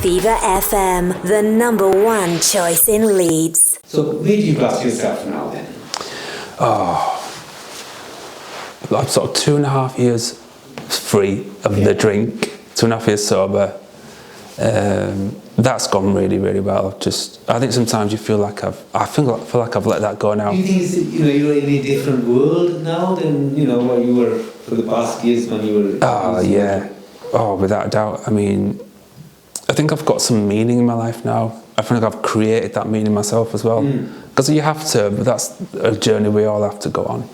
Fever FM, the number one choice in Leeds. So where do you class yourself now then? I'm sort of 2.5 years free of the drink, 2.5 years sober. That's gone really, really well. I think sometimes you feel like I feel like I've let that go now. Do you think you're in a different world now than what you were for the past years when you were? Oh yeah, without a doubt. I mean, I think I've got some meaning in my life now. I feel like I've created that meaning myself as well. Because you have to, but that's a journey we all have to go on,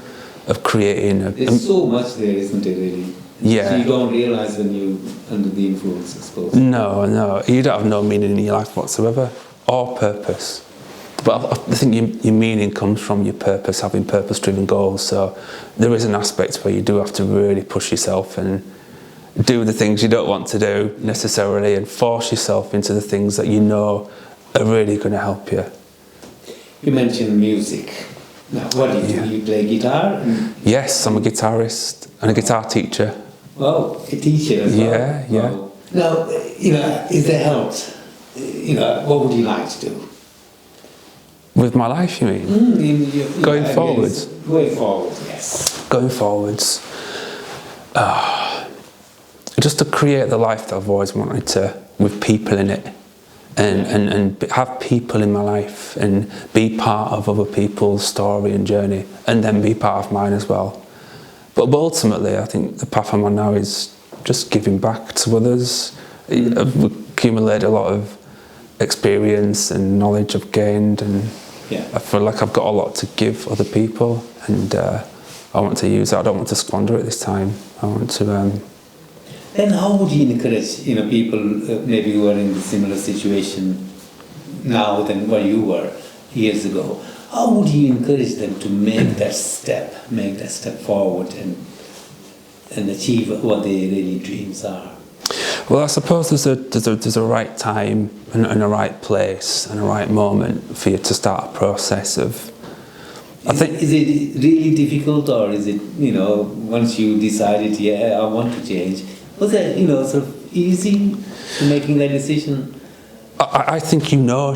of creating. There's so much there, isn't it, really? Yeah. So you don't realise when you're under the influence, I suppose. No, you don't have no meaning in your life whatsoever, or purpose. But I think your meaning comes from your purpose, having purpose-driven goals. So there is an aspect where you do have to really push yourself and do the things you don't want to do necessarily, and force yourself into the things that you know are really going to help you. You mentioned music. Now, what do you do? You play guitar? Yes, I'm a guitarist and a guitar teacher. Wow, a teacher as well. Yeah. Wow. Now, is there help? What would you like to do? With my life, you mean? Going forwards? Going forward, yes. Going forwards. Just to create the life that I've always wanted to, with people in it. And have people in my life and be part of other people's story and journey, and then be part of mine as well. But ultimately, I think the path I'm on now is just giving back to others. I've accumulated a lot of experience and knowledge I've gained, and I feel like I've got a lot to give other people, and I want to use it. I don't want to squander it this time. I want to... Then how would you encourage people maybe who are in a similar situation now than where you were years ago? How would you encourage them to make that step forward and achieve what their really dreams are? Well, I suppose there's a right time and a right place and a right moment for you to start a process of... Is it really difficult, or is it, once you decided, I want to change, was that, sort of easy to making that decision? I think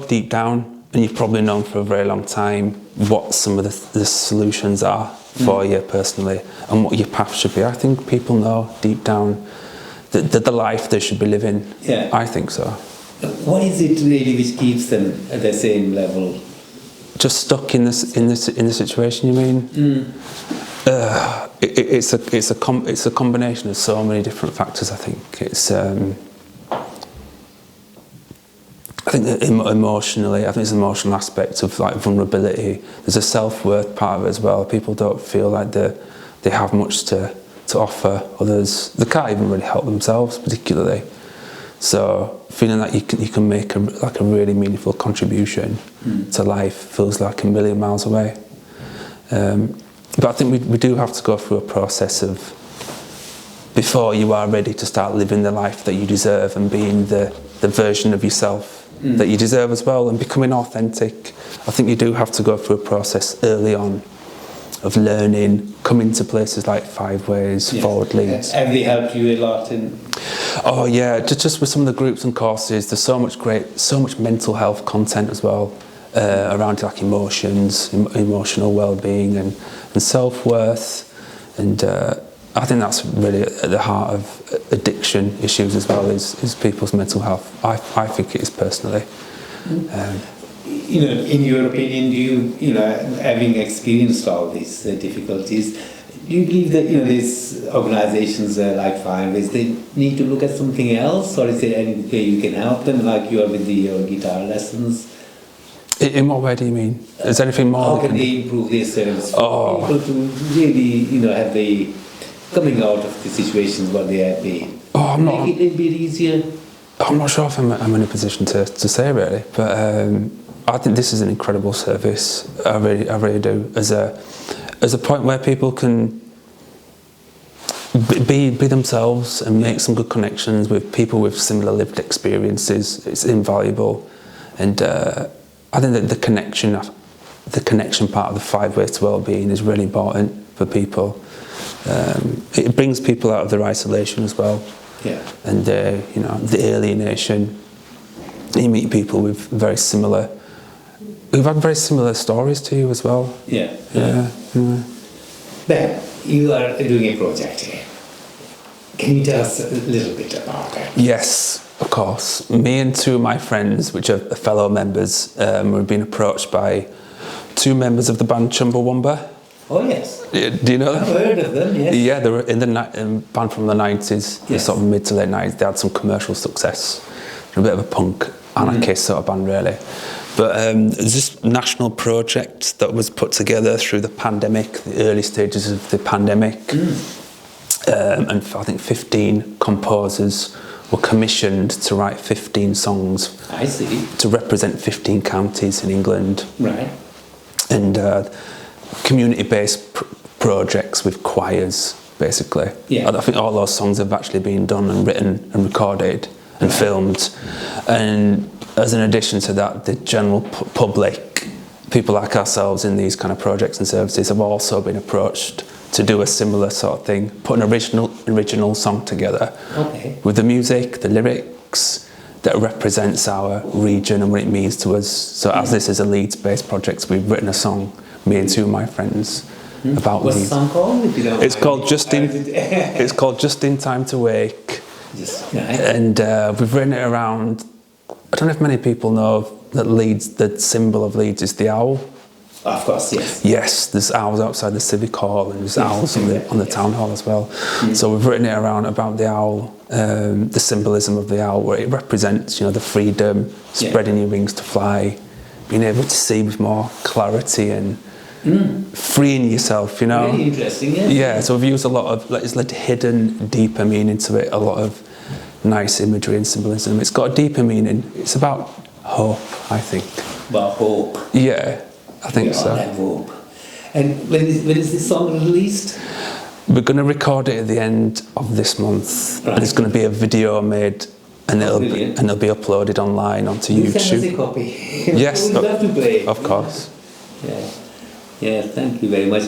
deep down, and you've probably known for a very long time, what some of the solutions are for you personally, and what your path should be. I think people know deep down the life they should be living. Yeah. I think so. What is it really which keeps them at the same level? Just stuck in the situation, you mean? It's a combination of so many different factors. I think it's I think that emotionally, I think it's an emotional aspect of like vulnerability. There's a self-worth part of it as well. People don't feel like they have much to offer others. They can't even really help themselves particularly. So feeling that you can make a really meaningful contribution to life feels like a million miles away. But I think we do have to go through a process of, before you are ready to start living the life that you deserve and being the version of yourself that you deserve as well, and becoming authentic. I think you do have to go through a process early on of learning, coming to places like Five Ways, Forward Leeds. Have they helped you a lot in? Oh yeah, just with some of the groups and courses, there's so much mental health content as well, around like emotions, emotional well-being and self-worth, and I think that's really at the heart of addiction issues as well, is people's mental health. I think it is personally. In your opinion, do you, having experienced all these difficulties, do you believe that these organisations like Five Ways, they need to look at something else, or is there any way you can help them, like you are with your guitar lessons? In what way do you mean? Is there anything more? How can they improve their service for people to really, have the coming out of the situations where they have been? Make it a bit easier. I'm not sure if I'm in a position to say really, but I think this is an incredible service. I really do. As a point where people can be themselves and make some good connections with people with similar lived experiences. It's invaluable, and I think that the connection part of the Five Ways to Wellbeing is really important for people. It brings people out of their isolation as well, and the alienation, You meet people with who've had very similar stories to you as well. Yeah. Yeah. Ben, you are doing a project here. Can you tell us a little bit about that? Yes, of course. Me and two of my friends, which are fellow members, we've been approached by two members of the band Chumbawamba. Oh, yes. Do you know them? I've heard of them, yes. Yeah, they were in the band from the 90s, the Yes. sort of mid to late 90s. They had some commercial success. A bit of a punk, anarchist sort of band, really. But there's this national project that was put together through the pandemic, the early stages of the pandemic. And I think 15 composers were commissioned to write 15 songs. I see. To represent 15 counties in England. Right. And community-based projects with choirs, basically. Yeah. I think all those songs have actually been done and written and recorded and filmed. And as an addition to that, the general public, people like ourselves in these kind of projects and services, have also been approached to do a similar sort of thing, put an original song together. Okay. With the music, the lyrics, that represents our region and what it means to us. So as this is a Leeds-based project, we've written a song, me and two of my friends, about What's Leeds. the song called? If you don't It's mind? called It's called Just in Time to Wake. Just, right. And we've written it around, I don't know if many people know that Leeds, the symbol of Leeds is the owl. Of course, yes. Yes, there's owls outside the civic hall and there's owls on the town hall as well. So we've written it around about the owl, the symbolism of the owl, where it represents, the freedom, spreading your wings to fly, being able to see with more clarity and freeing yourself, Very interesting, yes. Yeah, so we've used a lot of, it's like hidden, deeper meaning to it, a lot of nice imagery and symbolism. It's got a deeper meaning. It's about hope, I think. About hope. Yeah, I think We all so. have hope. And when is this song released? We're going to record it at the end of this month. Right. And there's going to be a video made, and it'll brilliant. be uploaded online onto You send us a YouTube. copy. Yes, We'd love to play it. Of course. Yeah. Yeah, thank you very much.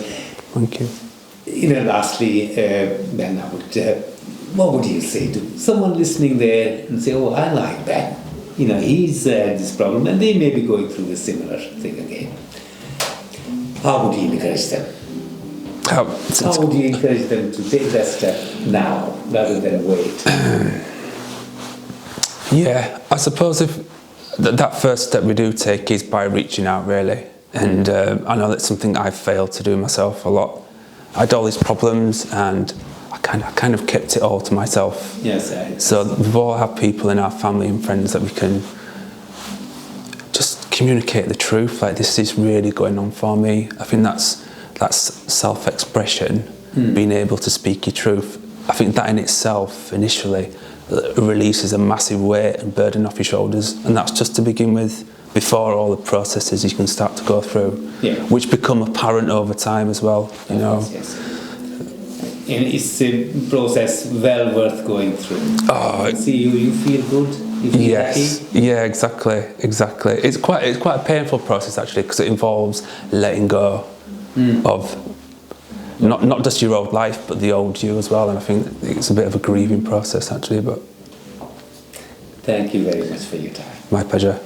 Thank you. Lastly, Ben, what would you say to someone listening there and say, oh, I like Ben. He's this problem, and they may be going through a similar thing again. How would you encourage them? How would you encourage them to take that step now rather than wait? Yeah, I suppose if that first step we do take is by reaching out, really. And I know that's something I've failed to do myself a lot. I had all these problems and I kind of kept it all to myself. Yes, So we've all had people in our family and friends that we can just communicate the truth. Like, this is really going on for me. I think that's self-expression, being able to speak your truth. I think that in itself, initially, releases a massive weight and burden off your shoulders, and that's just to begin with, before all the processes you can start to go through, which become apparent over time as well. Yes. And it's a process well worth going through. Oh, see, you feel good. You feel yes, happy. yeah, exactly. It's quite a painful process actually, because it involves letting go of not just your old life, but the old you as well. And I think it's a bit of a grieving process actually. But thank you very much for your time. my pleasure.